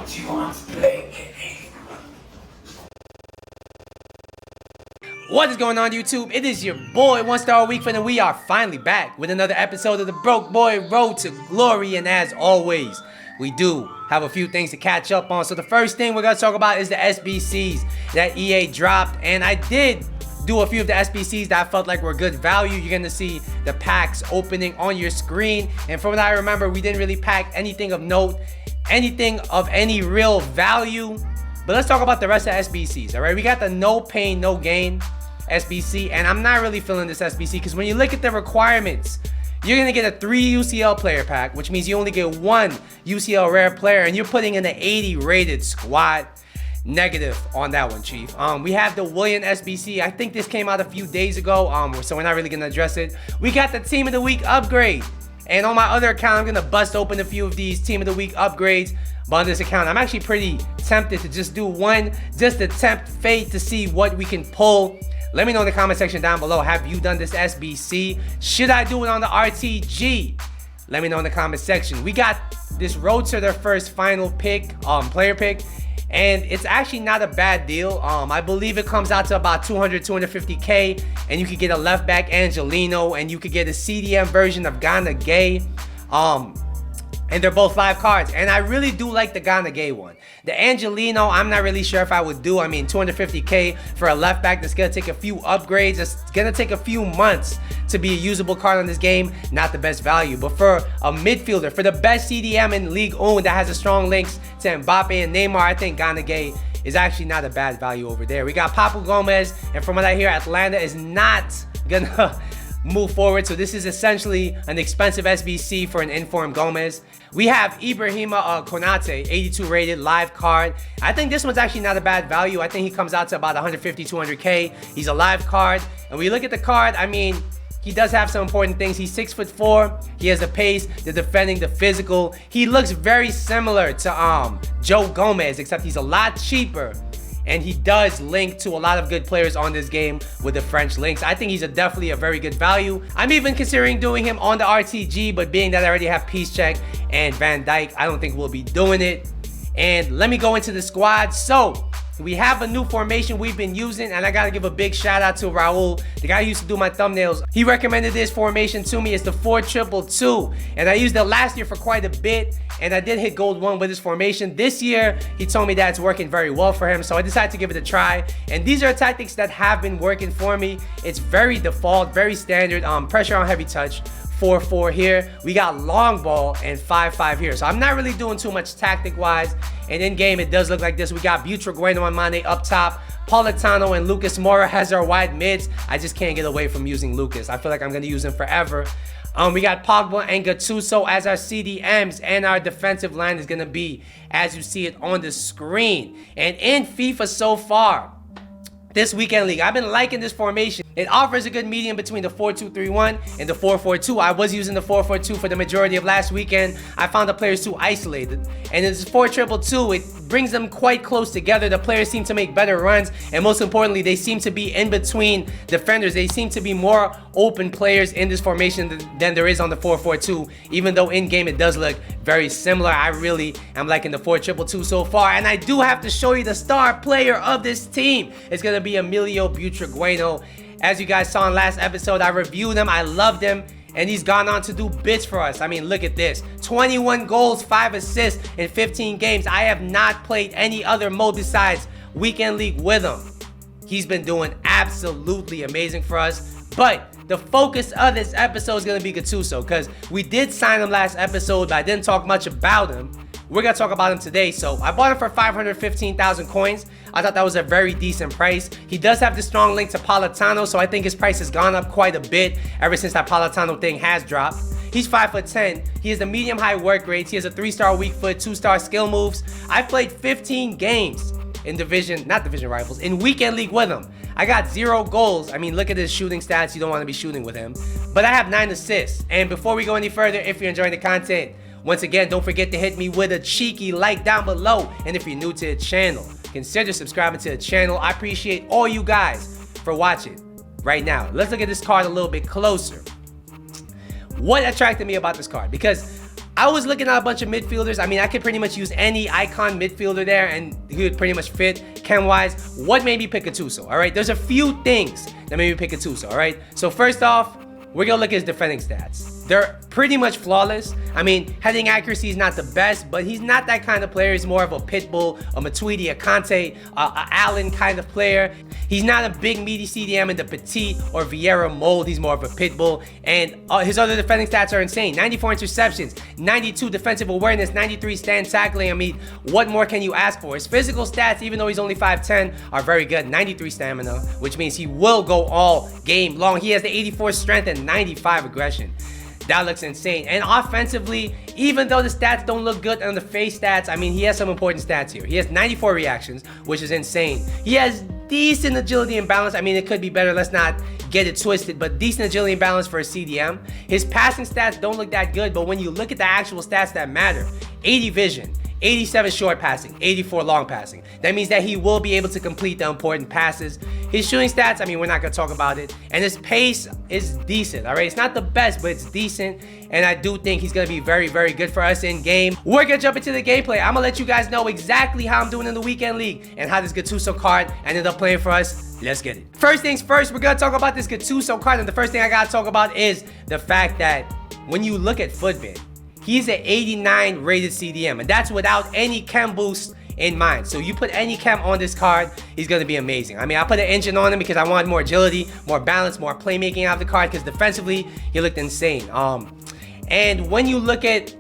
She wants to play game. What is going on, YouTube? It is your boy, One Star a Week Fan, and we are finally back with another episode of the Broke Boy Road to Glory. And as always, we do have a few things to catch up on. So the first thing we're going to talk about is the SBCs that EA dropped. And I did do a few of the SBCs that I felt like were good value. You're going to see the packs opening on your screen. And from what I remember, we didn't really pack anything of note, anything of any real value. But let's talk about the rest of SBCs, all right? We got the no pain, no gain SBC, and I'm not really feeling this SBC because when you look at the requirements, you're going to get a 3 UCL player pack, which means you only get 1 UCL rare player, and you're putting in an 80 rated squad. Negative on that one, Chief. We have the Willian SBC. I think this came out a few days ago, so we're not really going to address it. We got the Team of the Week upgrade, and on my other account, I'm going to bust open a few of these Team of the Week upgrades. But on this account, I'm actually pretty tempted to just do one, just to tempt fate to see what we can pull. Let me know in the comment section down below. Have you done this SBC? Should I do it on the RTG? Let me know in the comment section. We got this road to their first final pick, player pick, and it's actually not a bad deal. I believe it comes out to about 250K, and you could get a left back Angelino, and you could get a CDM version of Ghana Gay. And they're both 5 cards. And I really do like the Ghana Gay one. The Angelino, I'm not really sure if I would do. I mean, 250K for a left back that's going to take a few upgrades. It's going to take a few months to be a usable card on this game. Not the best value. But for a midfielder, for the best CDM in League 1 that has a strong links to Mbappe and Neymar, I think Ghana Gay is actually not a bad value over there. We got Papu Gomez. And from what I hear, Atlanta is not going to move forward. So this is essentially an expensive SBC for an informed Gomez. We have Ibrahima Konate, 82 rated live card. I think this one's actually not a bad value. I think he comes out to about 150, 200K. He's a live card. And when you look at the card, I mean, he does have some important things. He's 6'4". He has the pace, the defending, the physical. He looks very similar to Joe Gomez, except he's a lot cheaper. And he does link to a lot of good players on this game with the French links. I think he's definitely a very good value. I'm even considering doing him on the RTG, but being that I already have Piszczek and Van Dijk, I don't think we'll be doing it. And let me go into the squad. So we have a new formation we've been using, and I gotta give a big shout out to Raul, the guy who used to do my thumbnails. He recommended this formation to me. It's the 4-2-2, and I used it last year for quite a bit, and I did hit gold 1 with this formation. This year, he told me that it's working very well for him, so I decided to give it a try. And these are tactics that have been working for me. It's very default, very standard, pressure on heavy touch. 4-4 here. We got long ball and 5-5 here. So I'm not really doing too much tactic wise. And in game, it does look like this. We got Butragueno and Mane up top. Politano and Lucas Moura has our wide mids. I just can't get away from using Lucas. I feel like I'm going to use him forever. We got Pogba and Gattuso as our CDMs, and our defensive line is going to be as you see it on the screen. And in FIFA so far, this weekend league, I've been liking this formation. It offers a good medium between the 4-2-3-1 and the 4-4-2. I was using the 4-4-2 for the majority of last weekend. I found the players too isolated. And it's 4-2-2. It brings them quite close together. The players seem to make better runs. And most importantly, they seem to be in between defenders. They seem to be more open players in this formation than there is on the 4-4-2. Even though in game it does look very similar. I really am liking the 4-2-2 so far. And I do have to show you the star player of this team. It's going to be Emilio Butragueno. As you guys saw in last episode, I reviewed him. I loved him. And he's gone on to do bits for us. I mean, look at this. 21 goals, 5 assists in 15 games. I have not played any other mode besides Weekend League with him. He's been doing absolutely amazing for us. But the focus of this episode is going to be Gattuso, because we did sign him last episode, but I didn't talk much about him. We're going to talk about him today. So I bought him for 515,000 coins. I thought that was a very decent price. He does have the strong link to Politano, so I think his price has gone up quite a bit ever since that Politano thing has dropped. He's 5'10". He has the medium-high work rates. He has a 3-star weak foot, 2-star skill moves. I played 15 games in not division rivals, in weekend league with him. I got 0 goals. I mean, look at his shooting stats. You don't want to be shooting with him. But I have 9 assists. And before we go any further, if you're enjoying the content, once again, don't forget to hit me with a cheeky like down below. And if you're new to the channel, consider subscribing to the channel. I appreciate all you guys for watching right now. Let's look at this card a little bit closer. What attracted me about this card? Because I was looking at a bunch of midfielders. I mean, I could pretty much use any icon midfielder there and he would pretty much fit chem-wise. What made me pick Gattuso, all right? There's a few things that made me pick Gattuso, all right? So first off, we're gonna look at his defending stats. They're pretty much flawless. I mean, heading accuracy is not the best, but he's not that kind of player. He's more of a Pitbull, a Matuidi, a Conte, a Allen kind of player. He's not a big meaty CDM in the Petit or Vieira mold. He's more of a Pitbull. And his other defending stats are insane. 94 interceptions, 92 defensive awareness, 93 stand tackling. I mean, what more can you ask for? His physical stats, even though he's only 5'10", are very good. 93 stamina, which means he will go all game long. He has the 84 strength and 95 aggression. That looks insane. And offensively, even though the stats don't look good on the face stats, I mean, he has some important stats here. He has 94 reactions, which is insane. He has decent agility and balance. I mean, it could be better. Let's not get it twisted, but decent agility and balance for a CDM. His passing stats don't look that good, but when you look at the actual stats that matter, 80 vision, 87 short passing, 84 long passing. That means that he will be able to complete the important passes. His shooting stats, I mean, we're not going to talk about it. And his pace is decent, all right? It's not the best, but it's decent. And I do think he's going to be very, very good for us in game. We're going to jump into the gameplay. I'm going to let you guys know exactly how I'm doing in the weekend league and how this Gattuso card ended up playing for us. Let's get it. First things first, we're going to talk about this Gattuso card. And the first thing I got to talk about is the fact that when you look at Footbin, he's an 89 rated CDM, and that's without any chem boost in mind. So you put any chem on this card, he's going to be amazing. I mean, I put an engine on him because I wanted more agility, more balance, more playmaking out of the card because defensively, he looked insane. And when you look at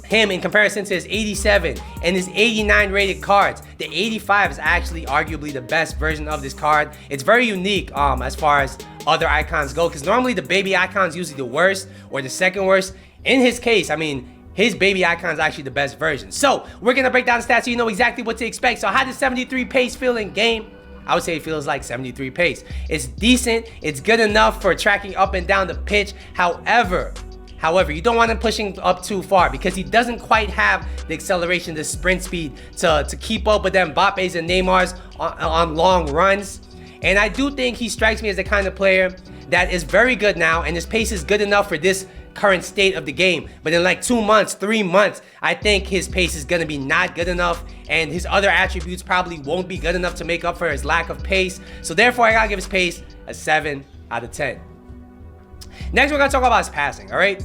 him in comparison to his 87 and his 89 rated cards, the 85 is actually arguably the best version of this card. It's very unique as far as other icons go because normally the baby icon is usually the worst or the second worst. In his case, I mean, his baby icon is actually the best version. So we're going to break down the stats so you know exactly what to expect. So how does 73 pace feel in game? I would say it feels like 73 pace. It's decent. It's good enough for tracking up and down the pitch. However, you don't want him pushing up too far because he doesn't quite have the acceleration, the sprint speed to keep up with them Mbappe's and Neymar's on long runs. And I do think he strikes me as the kind of player that is very good now, and his pace is good enough for this current state of the game. But in like 2 months, 3 months, I think his pace is going to be not good enough, and his other attributes probably won't be good enough to make up for his lack of pace. So therefore, I got to give his pace a 7 out of 10. Next, we're going to talk about his passing, all right?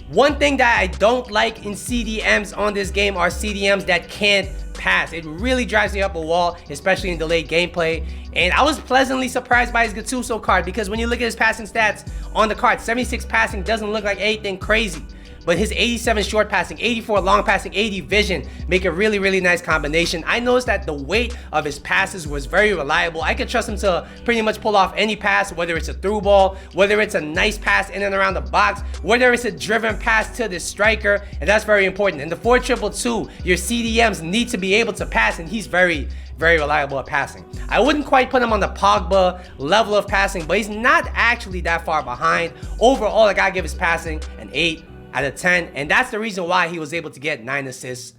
One thing that I don't like in CDMs on this game are CDMs that can't pass. It really drives me up a wall, especially in delayed gameplay. And I was pleasantly surprised by his Gattuso card because when you look at his passing stats on the card, 76 passing doesn't look like anything crazy. But his 87 short passing, 84 long passing, 80 vision make a really, really nice combination. I noticed that the weight of his passes was very reliable. I could trust him to pretty much pull off any pass, whether it's a through ball, whether it's a nice pass in and around the box, whether it's a driven pass to the striker, and that's very important. In the 4-2-2, your CDMs need to be able to pass, and he's very reliable at passing. I wouldn't quite put him on the Pogba level of passing, but he's not actually that far behind. Overall, I gotta give his passing an 8 out of 10, and that's the reason why he was able to get 9 assists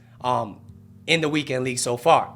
in the weekend league so far.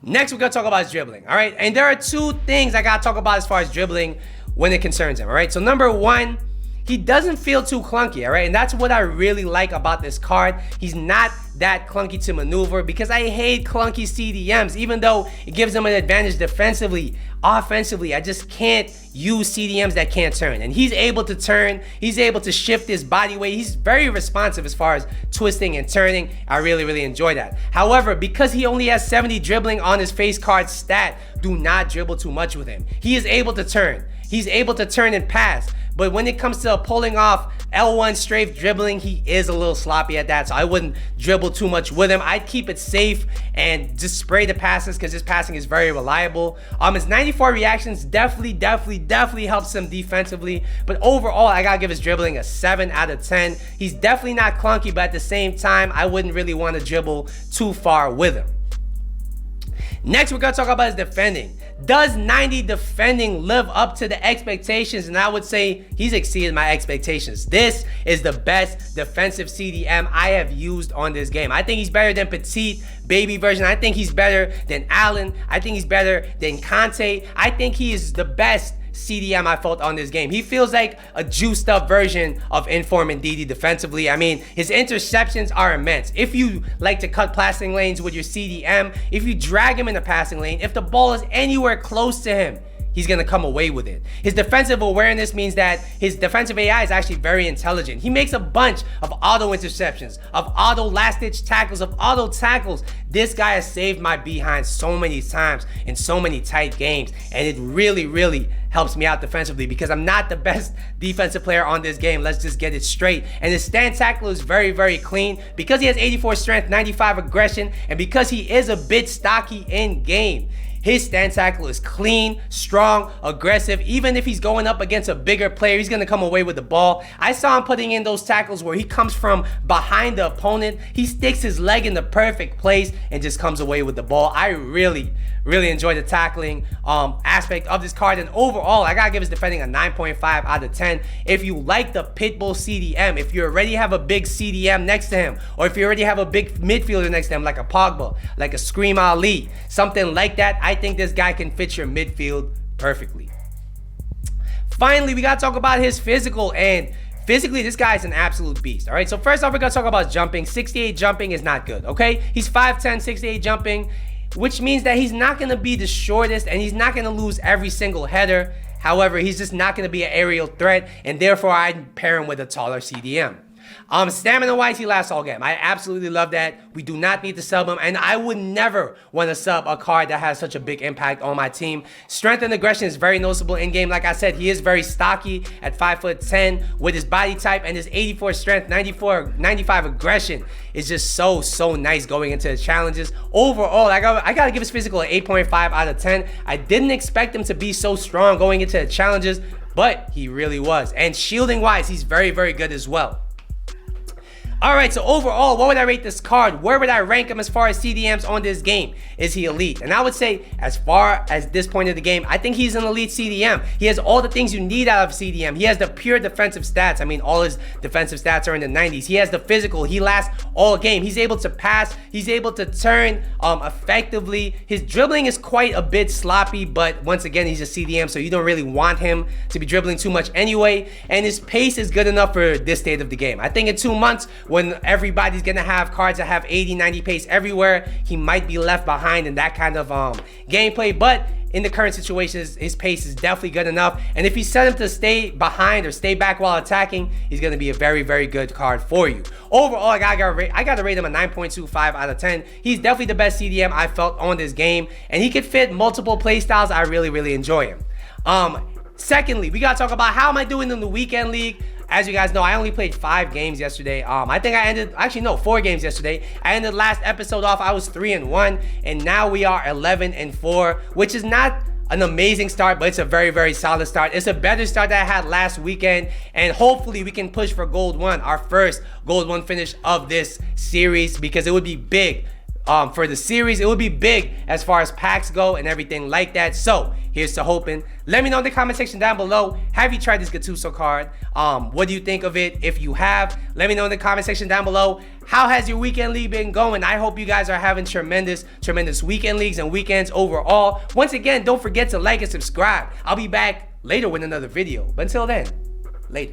Next, we're gonna talk about his dribbling, all right? And there are 2 things I gotta talk about as far as dribbling when it concerns him, all right? So number 1, he doesn't feel too clunky, all right? And that's what I really like about this card. He's not that clunky to maneuver because I hate clunky CDMs, even though it gives them an advantage defensively. Offensively, I just can't use CDMs that can't turn. And he's able to turn. He's able to shift his body weight. He's very responsive as far as twisting and turning. I really enjoy that. However, because he only has 70 dribbling on his face card stat, do not dribble too much with him. He is able to turn. He's able to turn and pass. But when it comes to pulling off L1 strafe dribbling, he is a little sloppy at that. So I wouldn't dribble too much with him. I'd keep it safe and just spray the passes because his passing is very reliable. His 94 reactions definitely helps him defensively. But overall, I gotta give his dribbling a 7 out of 10. He's definitely not clunky, but at the same time, I wouldn't really want to dribble too far with him. Next, we're gonna talk about his defending. Does 90 defending live up to the expectations? And I would say he's exceeded my expectations. This is the best defensive CDM I have used on this game. I think he's better than Petit, baby version. I think he's better than Allen. I think he's better than Conte. I think he is the best CDM I felt on this game. He feels like a juiced up version of Inform and DD defensively. I mean, his interceptions are immense. If you like to cut passing lanes with your CDM, if you drag him in the passing lane, if the ball is anywhere close to him, he's going to come away with it. His defensive awareness means that his defensive AI is actually very intelligent. He makes a bunch of auto interceptions, of auto last-ditch tackles, of auto tackles. This guy has saved my behind so many times in so many tight games, and it really, really helps me out defensively because I'm not the best defensive player on this game. Let's just get it straight. And his stand tackle is very, very clean because he has 84 strength, 95 aggression, and because he is a bit stocky in game. His stand tackle is clean, strong, aggressive. Even if he's going up against a bigger player, he's gonna come away with the ball. I saw him putting in those tackles where he comes from behind the opponent. He sticks his leg in the perfect place and just comes away with the ball. I really enjoy the tackling aspect of this card. And overall, I gotta give his defending a 9.5 out of 10. If you like the Pitbull CDM, if you already have a big CDM next to him, or if you already have a big midfielder next to him, like a Pogba, like a Scream Ali, something like that, I think this guy can fit your midfield perfectly. Finally, we gotta talk about his physical, and physically, this guy is an absolute beast. All right, so first off, we're gonna talk about jumping. 68 jumping is not good, okay? He's 5'10", 68 jumping, which means that he's not gonna be the shortest and he's not gonna lose every single header. However, he's just not gonna be an aerial threat, and therefore I'd pair him with a taller CDM. Stamina-wise, he lasts all game. I absolutely love that. We do not need to sub him, and I would never want to sub a card that has such a big impact on my team. Strength and aggression is very noticeable in game. Like I said, he is very stocky at 5'10" with his body type, and his 84 strength, 95 aggression is just so nice going into the challenges. Overall, I gotta give his physical an 8.5 out of 10. I didn't expect him to be so strong going into the challenges, but he really was. And shielding wise, he's very good as well. Alright, so overall, what would I rate this card? Where would I rank him as far as CDMs on this game? Is he elite? And I would say, as far as this point of the game, I think he's an elite CDM. He has all the things you need out of CDM. He has the pure defensive stats. I mean, all his defensive stats are in the 90s. He has the physical. He lasts all game. He's able to pass. He's able to turn effectively. His dribbling is quite a bit sloppy, but once again, he's a CDM, so you don't really want him to be dribbling too much anyway. And his pace is good enough for this state of the game. I think in 2 months, when everybody's gonna have cards that have 80, 90 pace everywhere, he might be left behind in that kind of gameplay, but in the current situations, his pace is definitely good enough. And if you set him to stay behind or stay back while attacking, he's gonna be a very good card for you. Overall, I gotta rate him a 9.25 out of 10. He's definitely the best CDM I felt on this game, and he could fit multiple playstyles. I really enjoy him. Secondly, we gotta talk about how am I doing in the weekend league. As you guys know, I only played 5 games yesterday. I think I ended, actually no, 4 games yesterday. I ended last episode off, I was 3-1, and now we are 11-4, which is not an amazing start, but it's a very solid start. It's a better start that I had last weekend, and hopefully we can push for Gold 1, our first Gold 1 finish of this series, because it would be big. For the series, it would be big as far as packs go and everything like that. So here's to hoping. Let me know in the comment section down below, have you tried this Gattuso card? What do you think of it? If you have, let me know in the comment section down below. How has your weekend league been going? I hope you guys are having tremendous weekend leagues and weekends overall. Once again, don't forget to like and subscribe. I'll be back later with another video, but until then,